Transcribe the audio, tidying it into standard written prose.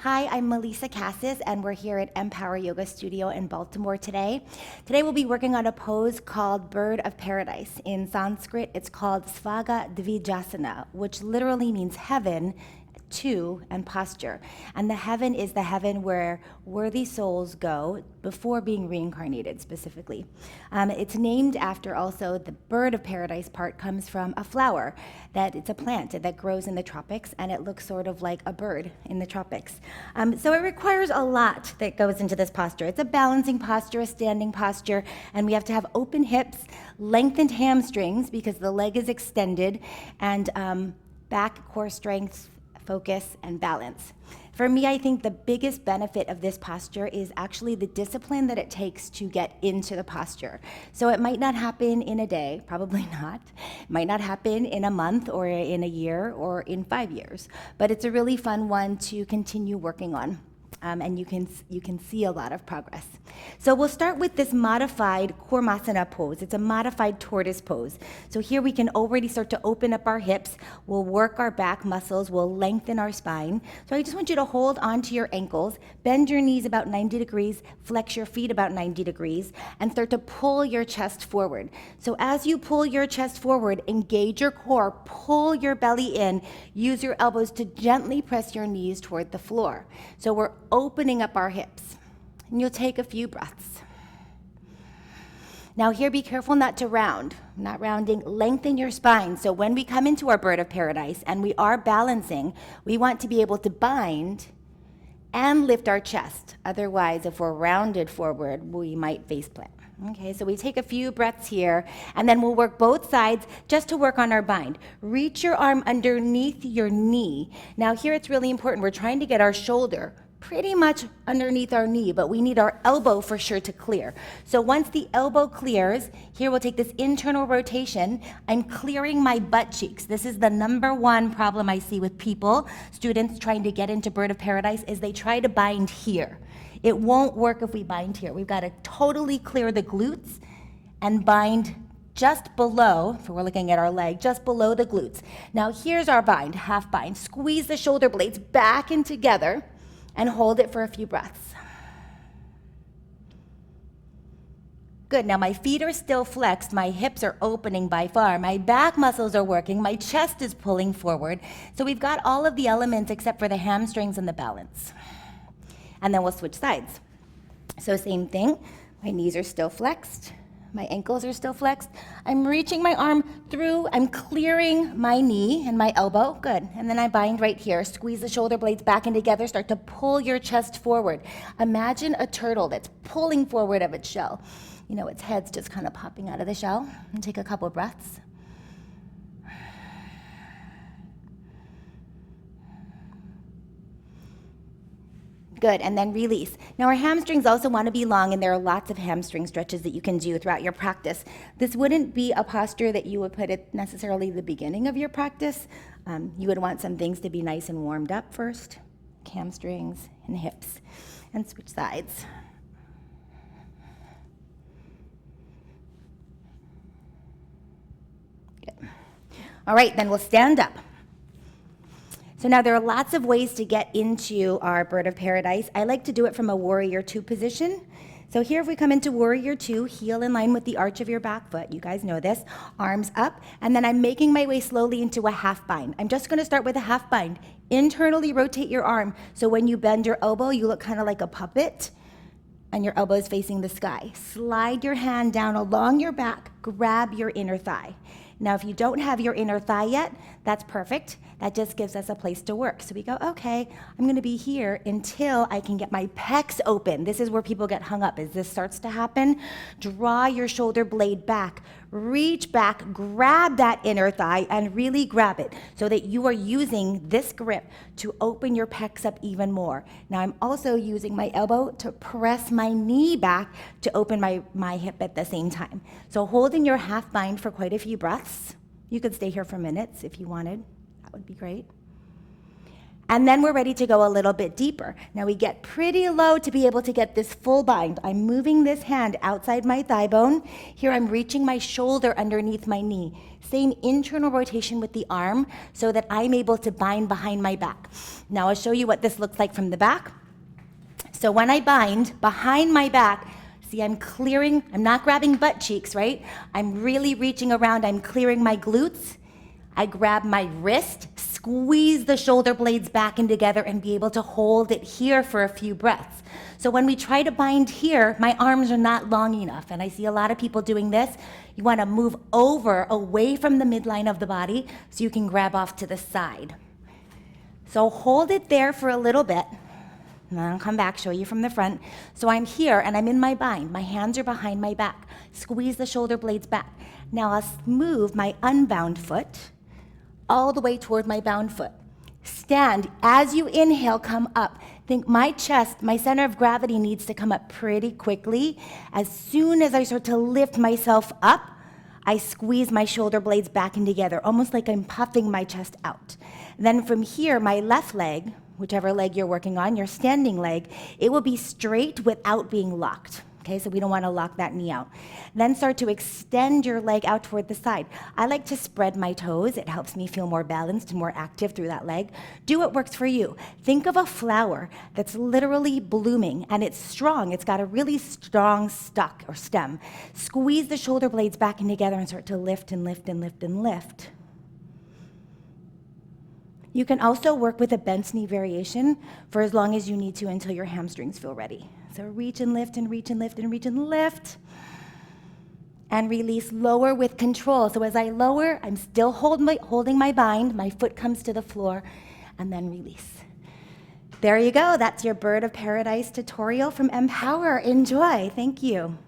Hi, I'm Melisa Casses, and we're here at M.Power Yoga Studio in Baltimore today. Today we'll be working on a pose called Bird of Paradise. In Sanskrit, it's called Svaga Dvijasana, which literally means heaven, two, and posture. And the heaven is the heaven where worthy souls go before being reincarnated, specifically. It's named after also the bird of paradise part comes from a flower that it's a plant that grows in the tropics, and it looks sort of like a bird in the tropics. So it requires a lot that goes into this posture. It's a balancing posture, a standing posture, and we have to have open hips, lengthened hamstrings because the leg is extended, and back core strength, focus, and balance. For me, I think the biggest benefit of this posture is actually the discipline that it takes to get into the posture. So it might not happen in a day, probably not. It might not happen in a month or in a year or in 5 years, but it's a really fun one to continue working on. And you can see a lot of progress. So we'll start with this modified Kurmasana pose. It's a modified tortoise pose. So here we can already start to open up our hips. We'll work our back muscles. We'll lengthen our spine. So I just want you to hold onto your ankles, bend your knees about 90 degrees, flex your feet about 90 degrees, and start to pull your chest forward. So as you pull your chest forward, engage your core, pull your belly in, use your elbows to gently press your knees toward the floor. So we're opening up our hips, and you'll take a few breaths. Now here, be careful not to round. Not rounding, lengthen your spine. So when we come into our bird of paradise and we are balancing, we want to be able to bind and lift our chest. Otherwise, if we're rounded forward, we might face plant. Okay, so we take a few breaths here, and then we'll work both sides just to work on our bind. Reach your arm underneath your knee. Now here it's really important. We're trying to get our shoulder pretty much underneath our knee, but we need our elbow for sure to clear. So once the elbow clears, here we'll take this internal rotation. I'm clearing my butt cheeks. This is the number one problem I see with people, students trying to get into Bird of Paradise, is they try to bind here. It won't work if we bind here. We've got to totally clear the glutes and bind just below, if we're looking at our leg, just below the glutes. Now here's our bind, half bind. Squeeze the shoulder blades back and together and hold it for a few breaths. Good, now my feet are still flexed, my hips are opening by far, my back muscles are working, my chest is pulling forward. So we've got all of the elements except for the hamstrings and the balance. And then we'll switch sides. So same thing, my knees are still flexed, my ankles are still flexed. I'm reaching my arm through, I'm clearing my knee and my elbow, good. And then I bind right here, squeeze the shoulder blades back and together, start to pull your chest forward. Imagine a turtle that's pulling forward of its shell. You know, its head's just kind of popping out of the shell. And take a couple breaths. Good, and then release. Now our hamstrings also want to be long, and there are lots of hamstring stretches that you can do throughout your practice. This wouldn't be a posture that you would put at necessarily the beginning of your practice. You would want some things to be nice and warmed up first, hamstrings and hips, and switch sides. Good. All right, then we'll stand up. So now there are lots of ways to get into our Bird of Paradise. I like to do it from a Warrior Two position. So here if we come into Warrior Two, heel in line with the arch of your back foot, you guys know this, arms up, and then I'm making my way slowly into a half bind. I'm just gonna start with a half bind. Internally rotate your arm, so when you bend your elbow, you look kind of like a puppet, and your elbow is facing the sky. Slide your hand down along your back, grab your inner thigh. Now, if you don't have your inner thigh yet, that's perfect. That just gives us a place to work. So we go, okay, I'm gonna be here until I can get my pecs open. This is where people get hung up. As this starts to happen, draw your shoulder blade back, reach back, grab that inner thigh, and really grab it so that you are using this grip to open your pecs up even more. Now, I'm also using my elbow to press my knee back to open my hip at the same time. So holding your half bind for quite a few breaths. You could stay here for minutes if you wanted. That would be great. And then we're ready to go a little bit deeper. Now we get pretty low to be able to get this full bind. I'm moving this hand outside my thigh bone. Here I'm reaching my shoulder underneath my knee. Same internal rotation with the arm so that I'm able to bind behind my back. Now I'll show you what this looks like from the back. So when I bind behind my back, see, I'm clearing, I'm not grabbing butt cheeks, right? I'm really reaching around, I'm clearing my glutes. I grab my wrist, squeeze the shoulder blades back and together and be able to hold it here for a few breaths. So when we try to bind here, my arms are not long enough. And I see a lot of people doing this. You want to move over, away from the midline of the body so you can grab off to the side. So hold it there for a little bit. And then I'll come back, show you from the front. So I'm here and I'm in my bind. My hands are behind my back. Squeeze the shoulder blades back. Now I'll move my unbound foot all the way toward my bound foot. Stand. As you inhale, come up. Think my chest, my center of gravity needs to come up pretty quickly. As soon as I start to lift myself up, I squeeze my shoulder blades back and together, almost like I'm puffing my chest out. Then from here, my left leg, whichever leg you're working on, your standing leg, it will be straight without being locked. Okay, so we don't want to lock that knee out. Then start to extend your leg out toward the side. I like to spread my toes. It helps me feel more balanced and more active through that leg. Do what works for you. Think of a flower that's literally blooming and it's strong. It's got a really strong stalk or stem. Squeeze the shoulder blades back and together and start to lift and lift and lift and lift. You can also work with a bent knee variation for as long as you need to until your hamstrings feel ready. So reach and lift and reach and lift and reach and lift. And release, lower with control. So as I lower, I'm still holding my bind. My foot comes to the floor, and then release. There you go. That's your Bird of Paradise tutorial from M.Power. Enjoy. Thank you.